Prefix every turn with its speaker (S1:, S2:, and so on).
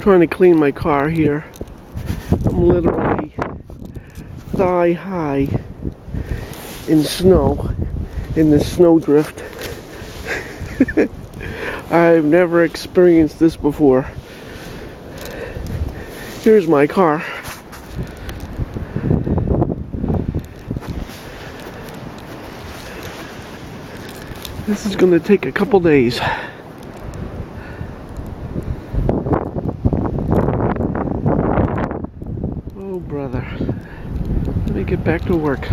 S1: trying to clean my car here. I'm literally thigh high in snow, in the snowdrift. I've never experienced this before. Here's my car. This is going to take a couple days. Oh, brother. Let me get back to work.